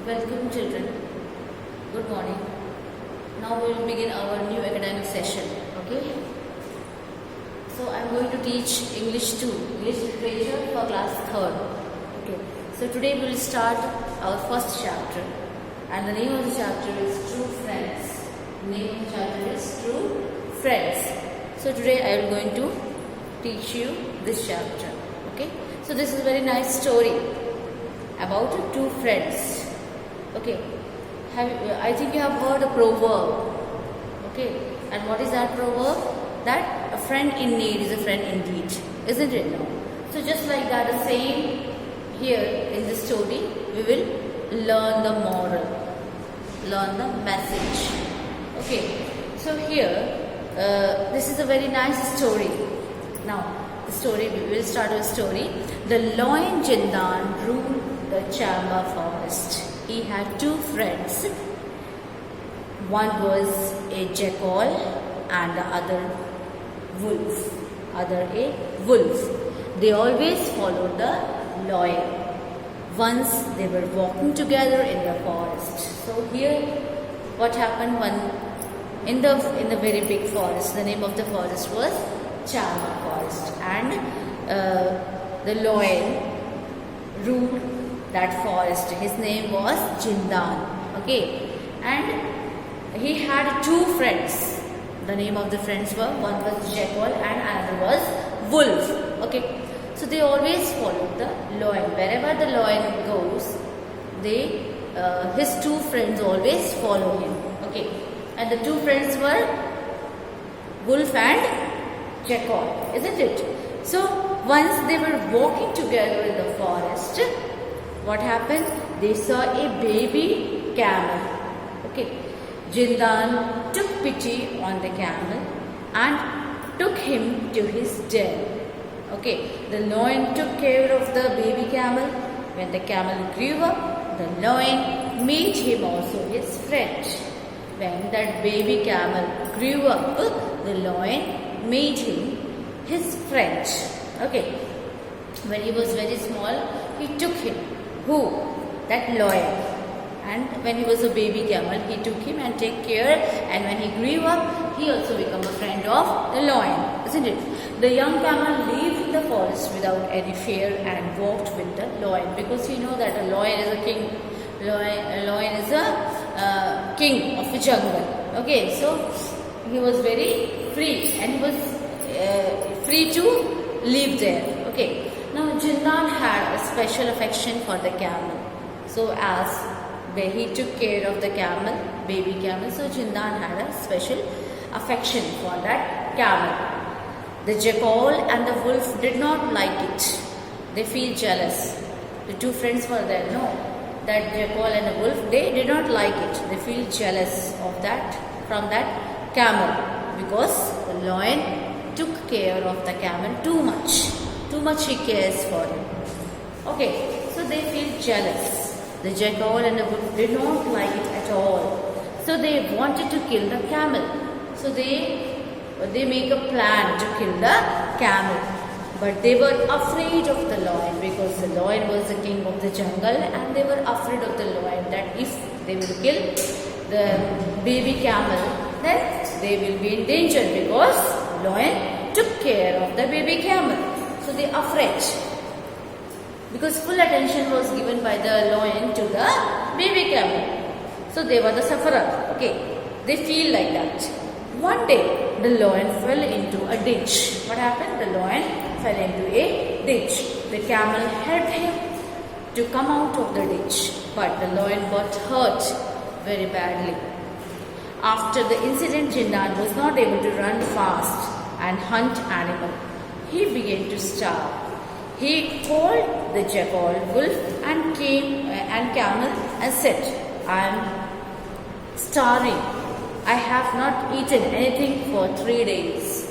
Welcome children. Good morning. Now we will begin our new academic session. Okay. So I am going to teach English 2, English literature for class 3rd. Okay. So today we will start our first chapter, and the name of the chapter is True Friends. The name of the chapter is True Friends. So today I am going to teach you this chapter. Okay. So this is a very nice story about two friends. Okay, I think you have heard a proverb. Okay, and what is that proverb? That a friend in need is a friend indeed, isn't it? No. So just like that, the same here in this story, we will learn the moral, learn the message. Okay, so here this is a very nice story. Now the story, we will start with a story. The lion Jindan ruled the Chamba forest. He had two friends. One was a jackal and the other a wolf. They always followed the lion. Once they were walking together in the forest. So here, what happened in the very big forest? The name of the forest was Chamba Forest, and the lion ruled that forest. His name was Jindan. Okay, and he had two friends. The name of the friends were, one was jackal and another was wolf. Okay, so they always followed the lion. Wherever the lion goes, his two friends always follow him. Okay, and the two friends were wolf and jackal, isn't it? So once they were walking together in the forest, what happened? They saw a baby camel. Okay. Jindan took pity on the camel and took him to his den. Okay. The lion took care of the baby camel. When the camel grew up, the lion made him also his friend. When that baby camel grew up, the lion made him his friend. Okay. When he was very small, he took him. Who? That lion. And when he was a baby camel, he took him and take care. And when he grew up, he also became a friend of the lion, isn't it? The young camel lived in the forest without any fear and walked with the lion, because he knew that a lion is a king. A lion is a king of the jungle. Okay, so he was very free, and he was free to live there. Okay. Now Jindan had a special affection for the camel. So as he took care of the camel, baby camel, so Jindan had a special affection for that camel. The jackal and the wolf did not like it. They feel jealous. The two friends were there. No, that jackal and the wolf, they did not like it. They feel jealous of that, from that camel, because the lion took care of the camel too much. Too much he cares for him. Okay, so they feel jealous. The jackal and the wolf did not like it at all. So they wanted to kill the camel. So they make a plan to kill the camel. But they were afraid of the lion, because the lion was the king of the jungle, and they were afraid of the lion, that if they will kill the baby camel, then they will be in danger, because lion took care of the baby camel. So they are afraid, because full attention was given by the lion to the baby camel. So they were the sufferer. Okay, they feel like that. One day the lion fell into a ditch. What happened? The lion fell into a ditch. The camel helped him to come out of the ditch, but the lion got hurt very badly. After the incident, Jindan was not able to run fast and hunt animal. He began to starve. He called the jackal, wolf, and camel and said, "I am starving. I have not eaten anything for 3 days."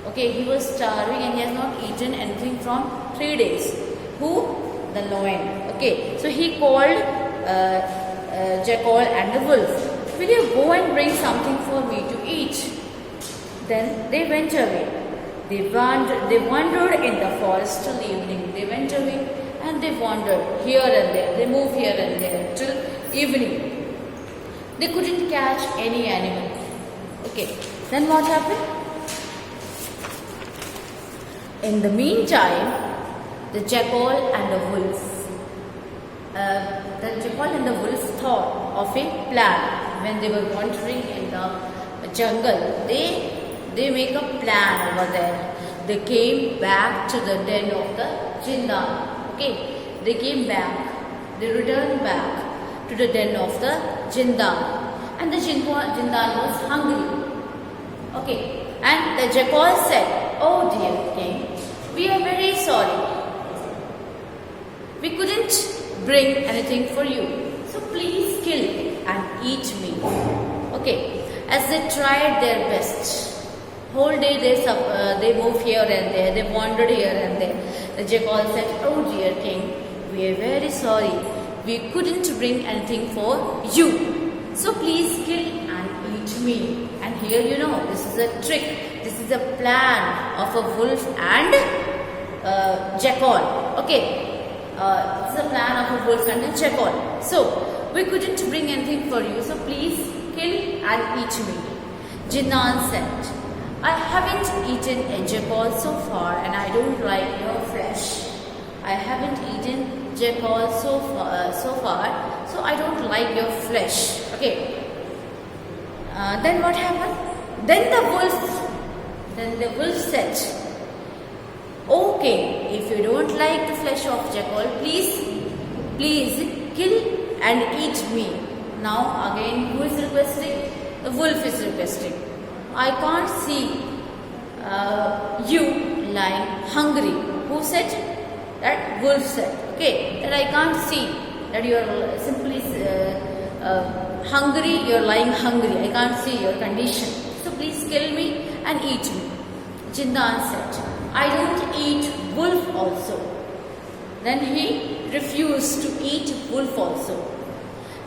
Okay, he was starving and he has not eaten anything from 3 days. Who? The lion. Okay, so he called jackal and the wolf. "Will you go and bring something for me to eat?" Then they went away. They wandered in the forest till evening. They went away and they wandered here and there. They moved here and there till evening. They couldn't catch any animal. Okay, then what happened? In the meantime, the jackal and the wolf thought of a plan. When they were wandering in the jungle, they make a plan over there. They came back to the den of the Jindan. Okay, they came back. They returned back to the den of the Jindan, and the Jindan was hungry. Okay, and the jackal said, "Oh dear king, we are very sorry. We couldn't bring anything for you. So please kill and eat me." Okay, as they tried their best, whole day they moved here and there, they wandered here and there. The jackal said, "Oh dear king, we are very sorry. We couldn't bring anything for you. So please kill and eat me." And here this is a trick. This is a plan of a wolf and jackal. Okay, this is a plan of a wolf and a jackal. So we couldn't bring anything for you. So please kill and eat me. Jindan said, "I haven't eaten a jackal so far, and I don't like your flesh. I haven't eaten jackal so far, so I don't like your flesh." Okay. Then what happened? Then the wolf said, "Okay, if you don't like the flesh of jackal, please kill and eat me." Now again, who is requesting? The wolf is requesting. "I can't see you lying hungry." Who said? That wolf said. Okay, that I can't see that you are simply hungry. You are lying hungry. I can't see your condition. So please kill me and eat me. Jindan said, "I don't eat wolf also." Then he refused to eat wolf also.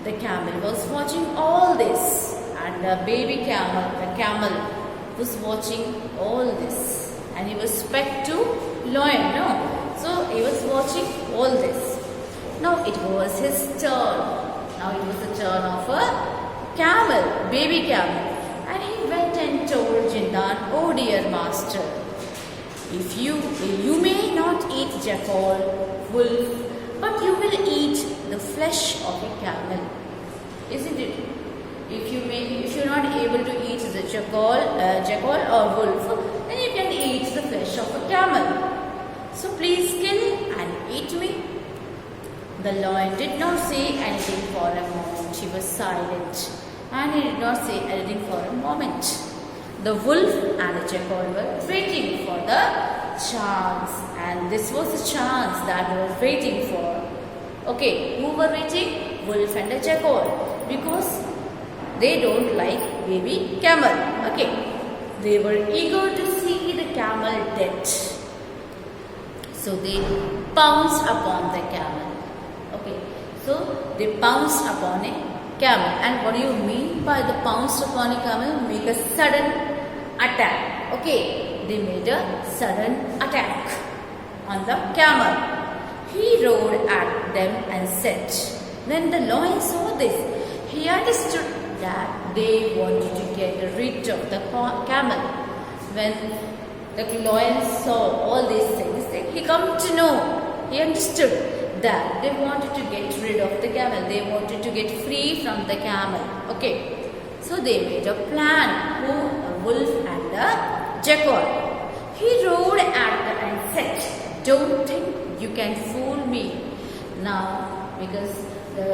The camel was watching all this, and the baby camel was watching all this, and he was spec to lion. No, so he was watching all this. Now it was his turn. Now it was the turn of a camel, baby camel, and he went and told Jindan, "Oh dear master, if you may not eat jackal, wolf, but you will eat the flesh of a camel, isn't it? If you're not able to eat the jackal or wolf, then you can eat the flesh of a camel. So please kill and eat me." The lion did not say anything for a moment. He was silent, and he did not say anything for a moment. The wolf and the jackal were waiting for the chance, and this was the chance that they were waiting for. Okay, who were waiting? Wolf and the jackal, because they don't like baby camel. Okay, they were eager to see the camel dead, so they pounced upon the camel. Okay, so they pounced upon a camel. And what do you mean by the pounced upon a camel? Make a sudden attack. Okay, they made a sudden attack on the camel. He roared at them and said, when the lion saw this, he understood that they wanted to get rid of the camel. When the lion saw all these things, he come to know, he understood that they wanted to get rid of the camel. They wanted to get free from the camel. Okay, so they made a plan. Who? A wolf and the jackal. He roared at them and said, "Don't think you can fool me." Now, because the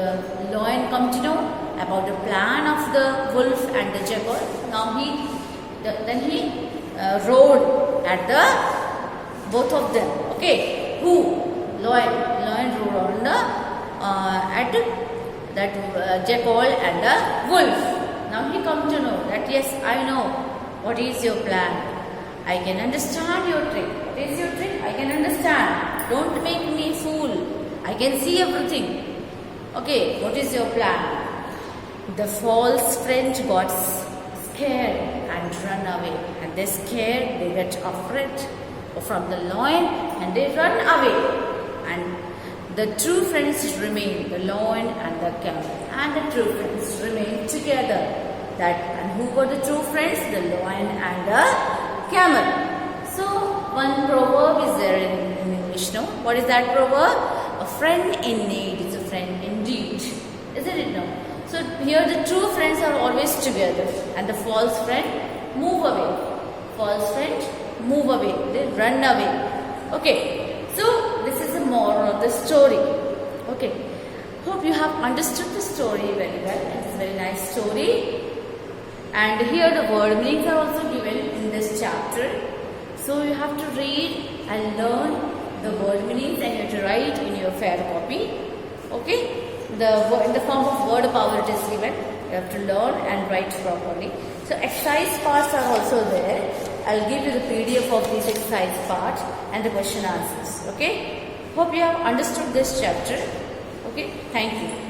lion come to know about the plan of the wolf and the jackal, now then he roared at the both of them. Okay, who? Lion roared on the at that jackal and the wolf. Now he come to know that yes, I know what is your plan. I can understand your trick. What is your trick? I can understand. Don't make me fool. I can see everything. Okay, what is your plan? The false friend got scared and run away. And they scared, they get afraid from the lion and they run away. And the true friends remain, the lion and the camel. And the true friends remain together. And who were the true friends? The lion and the camel. So one proverb is there in English, no? What is that proverb? A friend in need is a friend indeed. Isn't it, no? So here the true friends are always together, and the false friend move away. False friend move away. They run away. Okay. So this is the moral of the story. Okay. Hope you have understood the story very well. It's a very nice story. And here the word meanings are also given in this chapter. So you have to read and learn the word meanings, and you have to write in your fair copy. Okay. In the form of word power it is given. You have to learn and write properly. So exercise parts are also there. I'll give you the PDF of these exercise parts and the question answers. Okay. Hope you have understood this chapter. Okay. Thank you.